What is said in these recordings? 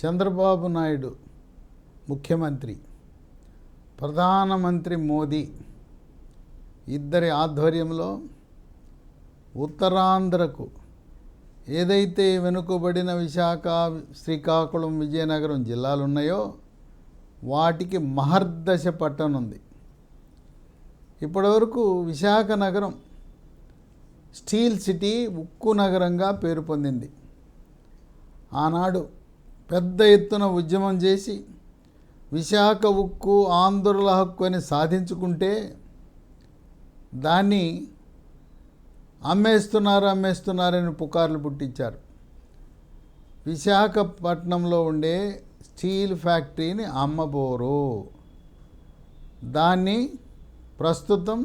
చంద్రబాబు నాయుడు ముఖ్యమంత్రి, ప్రధానమంత్రి మోదీ ఇద్దరి ఆధ్వర్యంలో ఉత్తరాంధ్రకు ఏదైతే వెనుకబడిన విశాఖ, శ్రీకాకుళం, విజయనగరం జిల్లాలు ఉన్నాయో వాటికి మహర్దశ పట్టనుంది. ఇప్పటివరకు విశాఖ నగరం స్టీల్ సిటీ, ఉక్కు నగరంగా పేరు పొందింది. ఆనాడు పెద్ద ఎత్తున ఉద్యమం చేసి విశాఖ ఉక్కు ఆంధ్రుల హక్కు అని సాధించుకుంటే దాన్ని అమ్మేస్తున్నారని పుకార్లు పుట్టించారు. విశాఖపట్నంలో ఉండే స్టీల్ ఫ్యాక్టరీని అమ్మబోరు. దాన్ని ప్రస్తుతం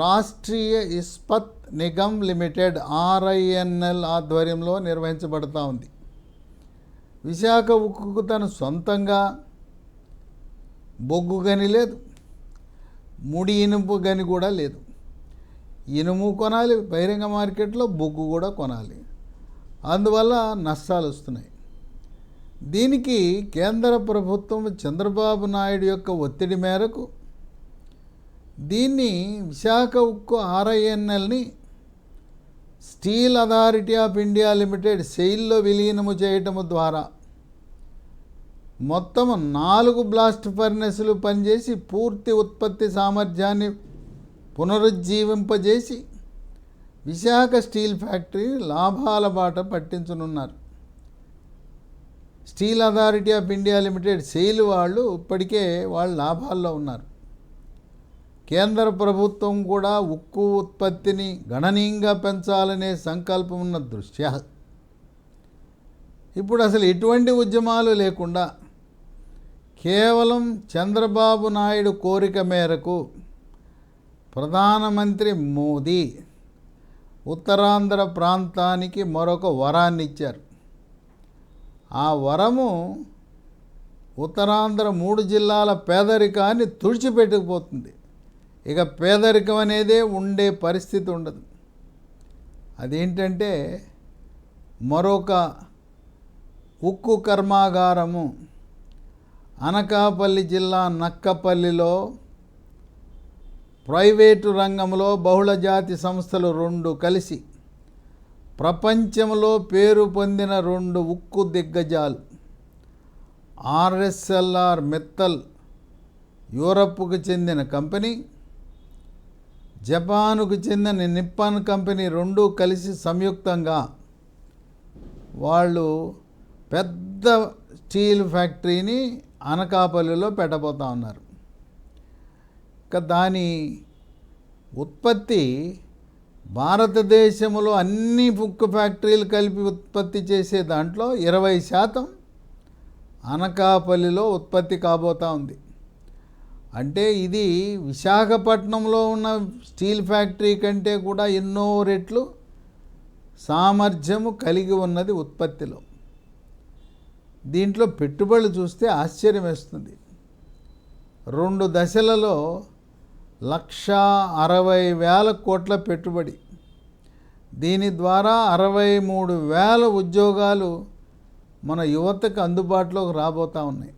రాష్ట్రీయ ఇస్పత్ నిగమ్ లిమిటెడ్ RINL ఆధ్వర్యంలో నిర్వహించబడుతూ ఉంది. విశాఖ ఉక్కుకు తన సొంతంగా బొగ్గు గని లేదు, ముడి ఇనుము గని కూడా లేదు. ఇనుము కొనాలి బహిరంగ మార్కెట్లో, బొగ్గు కూడా కొనాలి. అందువల్ల నష్టాలు వస్తున్నాయి. దీనికి కేంద్ర ప్రభుత్వం చంద్రబాబు నాయుడు యొక్క ఒత్తిడి మేరకు దీన్ని విశాఖ ఉక్కు RINLని steel authority of India limited సెయిల్లో విలీనము చేయటము ద్వారా మొత్తం 4 బ్లాస్ట్ ఫర్నెస్లు పనిచేసి పూర్తి ఉత్పత్తి సామర్థ్యాన్ని పునరుజ్జీవింపజేసి విశాఖ స్టీల్ ఫ్యాక్టరీ లాభాల బాట పట్టించనున్నారు. Steel authority of India limited SAIL వాళ్ళు ఇప్పటికే వాళ్ళు లాభాల్లో ఉన్నారు. కేంద్ర ప్రభుత్వం కూడా ఉక్కు ఉత్పత్తిని గణనీయంగా పెంచాలనే సంకల్పం ఉన్న దృష్ట్యా ఇప్పుడు అసలు ఎటువంటి ఉద్యమాలు లేకుండా కేవలం చంద్రబాబు నాయుడు కోరిక మేరకు ప్రధానమంత్రి మోదీ ఉత్తరాంధ్ర ప్రాంతానికి మరొక వరాన్ని ఇచ్చారు. ఆ వరము ఉత్తరాంధ్ర 3 జిల్లాల పేదరికాన్ని తుడిచిపెట్టుకుపోతుంది. ఇక పేదరికం అనేదే ఉండే పరిస్థితి ఉండదు. అదేంటంటే మరొక ఉక్కు కర్మాగారము అనకాపల్లి జిల్లా నక్కపల్లిలో ప్రైవేటు రంగంలో బహుళజాతి సంస్థలు 2 కలిసి ప్రపంచంలో పేరు పొందిన 2 ఉక్కు దిగ్గజాలు RSLR మిత్తల్ యూరప్కు చెందిన కంపెనీ, జపాన్కు చెందిన నిప్పాన్ కంపెనీ 2 కలిసి సంయుక్తంగా వాళ్ళు పెద్ద స్టీల్ ఫ్యాక్టరీని అనకాపల్లిలో పెట్టబోతా ఉన్నారు. ఇక దాని ఉత్పత్తి భారతదేశంలో అన్ని ఉక్కు ఫ్యాక్టరీలు కలిపి ఉత్పత్తి చేసే దాంట్లో 20% అనకాపల్లిలో ఉత్పత్తి కాబోతూ ఉంది. అంటే ఇది విశాఖపట్నంలో ఉన్న స్టీల్ ఫ్యాక్టరీ కంటే కూడా ఎన్నో రెట్లు సామర్థ్యము కలిగి ఉన్నది ఉత్పత్తిలో. దీంట్లో పెట్టుబడులు చూస్తే ఆశ్చర్యం వేస్తుంది. 2 దశలలో 1,60,000 కోట్ల పెట్టుబడి. దీని ద్వారా 63,000 ఉద్యోగాలు మన యువతకు అందుబాటులోకి రాబోతూ ఉన్నాయి.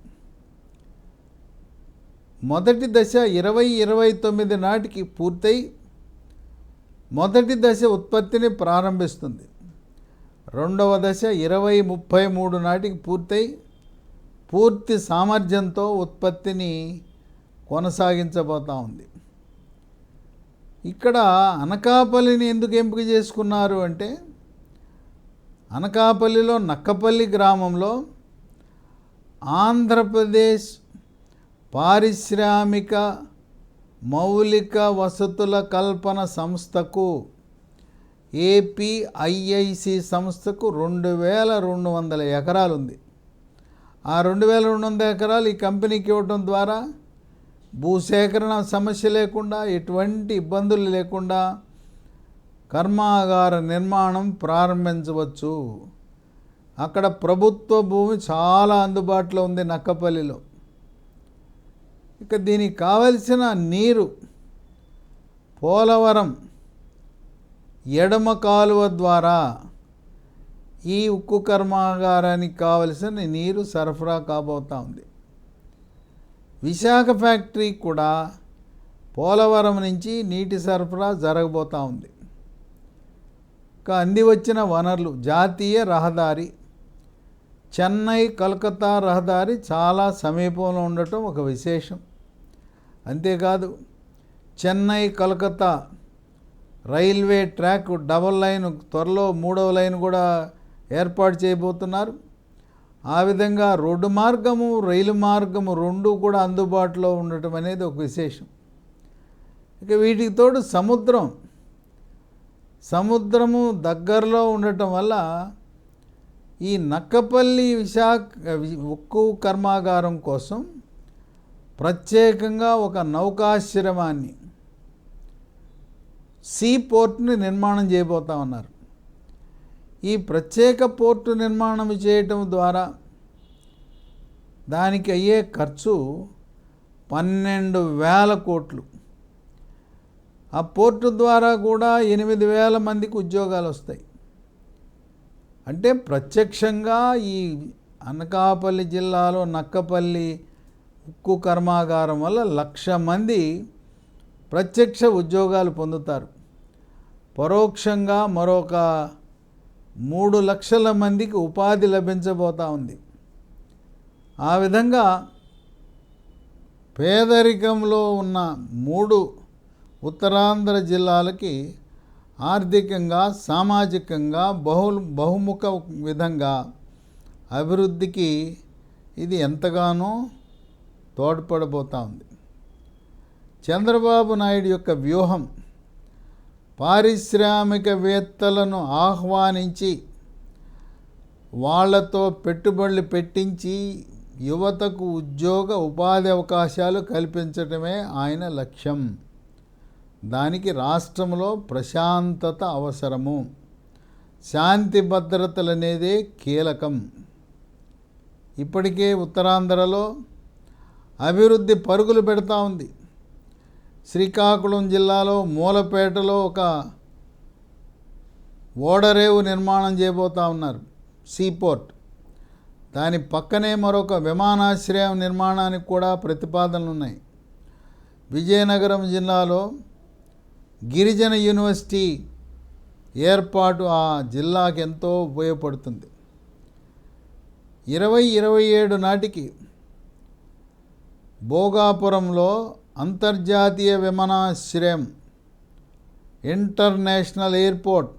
మొదటి దశ 2029 నాటికి పూర్తయి మొదటి దశ ఉత్పత్తిని ప్రారంభిస్తుంది. రెండవ దశ 2033 నాటికి పూర్తయి పూర్తి సామర్థ్యంతో ఉత్పత్తిని కొనసాగించబోతూ ఉంది. ఇక్కడ అనకాపల్లిని ఎందుకు ఎంపిక చేసుకున్నారు అంటే అనకాపల్లిలో నక్కపల్లి గ్రామంలో ఆంధ్రప్రదేశ్ పారిశ్రామిక మౌలిక వసతుల కల్పన సంస్థకు APIIC సంస్థకు 2,200 ఎకరాలు ఉంది. ఆ 2,200 ఎకరాలు ఈ కంపెనీకి ఇవ్వడం ద్వారా భూసేకరణ సమస్య లేకుండా, ఎటువంటి ఇబ్బందులు లేకుండా కర్మాగార నిర్మాణం ప్రారంభించవచ్చు. అక్కడ ప్రభుత్వ భూమి చాలా అందుబాటులో ఉంది నక్కపల్లిలో. ఇక దీనికి కావలసిన నీరు పోలవరం ఎడమ కాలువ ద్వారా ఈ ఉక్కు కర్మాగారానికి కావలసిన నీరు సరఫరా కాబోతా ఉంది. విశాఖ ఫ్యాక్టరీ కూడా పోలవరం నుంచి నీటి సరఫరా జరగబోతూ ఉంది. అంది వచ్చిన వనరులు, జాతీయ రహదారి, చెన్నై కలకత్తా రహదారి చాలా సమీపంలో ఉండటం ఒక విశేషం. అంతేకాదు Chennai Calcutta railway track double line, త్వరలో 3వ లైన్ కూడా ఏర్పాటు చేయబోతున్నారు. ఆ విధంగా రోడ్డు మార్గము, రైలు మార్గము రెండు కూడా అందుబాటులో ఉండటం అనేది ఒక విశేషం. ఇక వీటికి తోడు సముద్రము దగ్గరలో ఉండటం వల్ల ఈ నక్కపల్లి ఉక్కు కర్మాగారం కోసం ప్రత్యేకంగా ఒక నౌకాశ్రమాన్ని, సీ పోర్ట్ని నిర్మాణం చేయబోతా ఉన్నారు. ఈ ప్రత్యేక పోర్టు నిర్మాణం చేయటం ద్వారా దానికి అయ్యే ఖర్చు 12,000 కోట్లు. ఆ పోర్టు ద్వారా కూడా 8,000 మందికి ఉద్యోగాలు వస్తాయి. అంటే ప్రత్యక్షంగా ఈ అనకాపల్లి జిల్లాలో నక్కపల్లి ఉక్కు కర్మాగారం వల్ల 1,00,000 మంది ప్రత్యక్ష ఉద్యోగాలు పొందుతారు. పరోక్షంగా మరొక 3 లక్షల మందికి ఉపాధి లభించబోతూ ఉంది. ఆ విధంగా పేదరికంలో ఉన్న 3 ఉత్తరాంధ్ర జిల్లాలకి ఆర్థికంగా, సామాజికంగా బహుముఖ విధంగా అభివృద్ధికి ఇది ఎంతగానో తోడ్పడబోతూ ఉంది. చంద్రబాబు నాయుడు యొక్క వ్యూహం పారిశ్రామికవేత్తలను ఆహ్వానించి వాళ్లతో పెట్టుబడులు పెట్టించి యువతకు ఉపాధి అవకాశాలు కల్పించడమే ఆయన లక్ష్యం. దానికి రాష్ట్రంలో ప్రశాంతత అవసరము, శాంతి భద్రతలు అనేదే కీలకం. ఇప్పటికే ఉత్తరాంధ్రలో అభివృద్ధి పరుగులు పెడతా ఉంది. శ్రీకాకుళం జిల్లాలో మూలపేటలో ఒక ఓడరేవు నిర్మాణం చేయబోతూ ఉన్నారు, సీపోర్ట్. దాని పక్కనే మరొక విమానాశ్రయం నిర్మాణానికి కూడా ప్రతిపాదనలు ఉన్నాయి. విజయనగరం జిల్లాలో గిరిజన యూనివర్సిటీ ఏర్పాటు ఆ జిల్లాకి ఎంతో ఉపయోగపడుతుంది. 2027 నాటికి భోగాపురంలో అంతర్జాతీయ విమానాశ్రయం, ఇంటర్నేషనల్ ఎయిర్పోర్ట్,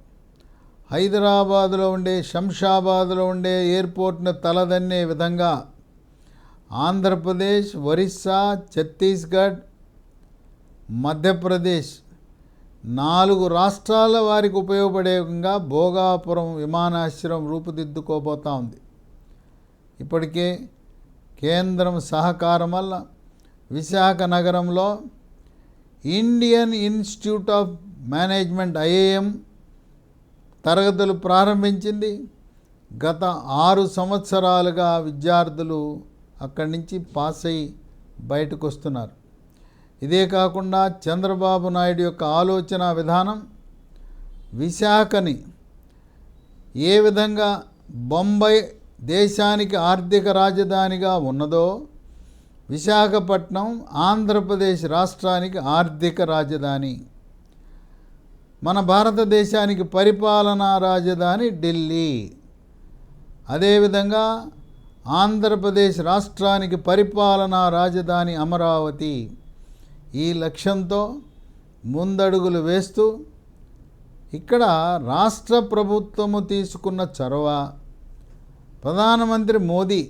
హైదరాబాదులో ఉండే, శంషాబాద్లో ఉండే ఎయిర్పోర్ట్ను తలదన్నే విధంగా ఆంధ్రప్రదేశ్, ఒరిస్సా, ఛత్తీస్గఢ్, మధ్యప్రదేశ్ 4 రాష్ట్రాల వారికి ఉపయోగపడే విధంగా భోగాపురం విమానాశ్రయం రూపుదిద్దుకోబోతూ ఉంది. ఇప్పటికే కేంద్రం సహకారం వల్ల విశాఖ నగరంలో Indian institute of management IIM తరగతులు ప్రారంభించింది. గత 6 సంవత్సరాలుగా విద్యార్థులు అక్కడి నుంచి పాస్ అయ్యి బయటకు వస్తున్నారు. ఇదే కాకుండా చంద్రబాబు నాయుడు యొక్క ఆలోచన విధానం విశాఖని ఏ విధంగా బొంబాయి దేశానికి ఆర్థిక రాజధానిగా ఉన్నదో, విశాఖపట్నం ఆంధ్రప్రదేశ్ రాష్ట్రానికి ఆర్థిక రాజధాని, మన భారతదేశానికి పరిపాలనా రాజధాని ఢిల్లీ, అదేవిధంగా ఆంధ్రప్రదేశ్ రాష్ట్రానికి పరిపాలనా రాజధాని అమరావతి. ఈ లక్ష్యంతో ముందడుగులు వేస్తూ ఇక్కడ రాష్ట్ర ప్రభుత్వము తీసుకున్న చొరవ, ప్రధానమంత్రి మోదీ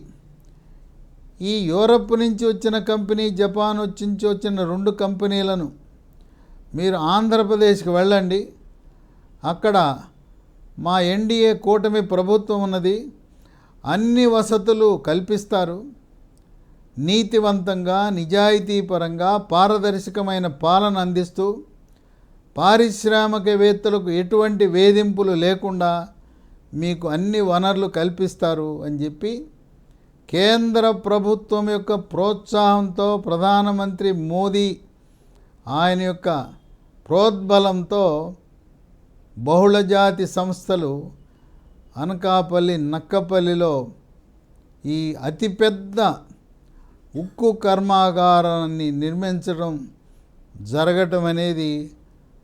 ఈ యూరప్ నుంచి వచ్చిన కంపెనీ, జపాన్ నుంచి వచ్చిన 2 కంపెనీలను మీరు ఆంధ్రప్రదేశ్కి వెళ్ళండి, అక్కడ మా NDA కూటమి ప్రభుత్వం ఉన్నది, అన్ని వసతులు కల్పిస్తారు, నీతివంతంగా, నిజాయితీపరంగా, పారదర్శకమైన పాలన అందిస్తూ పారిశ్రామికవేత్తలకు ఎటువంటి వేధింపులు లేకుండా మీకు అన్ని వనరులు కల్పిస్తారు అని చెప్పి కేంద్ర ప్రభుత్వం యొక్క ప్రోత్సాహంతో, ప్రధానమంత్రి మోదీ ఆయన యొక్క ప్రోద్బలంతో బహుళజాతి సంస్థలు అనకాపల్లి నక్కపల్లిలో ఈ అతిపెద్ద ఉక్కు కర్మాగారాన్ని నిర్మించడం జరగటం అనేది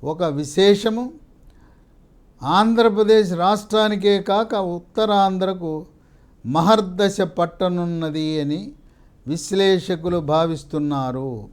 ఒక విశేషము. ఆంధ్రప్రదేశ్ రాష్ట్రానికే కాక ఉత్తరాంధ్రకు మహర్దశ పట్టనున్నది అని విశ్లేషకులు భావిస్తున్నారు.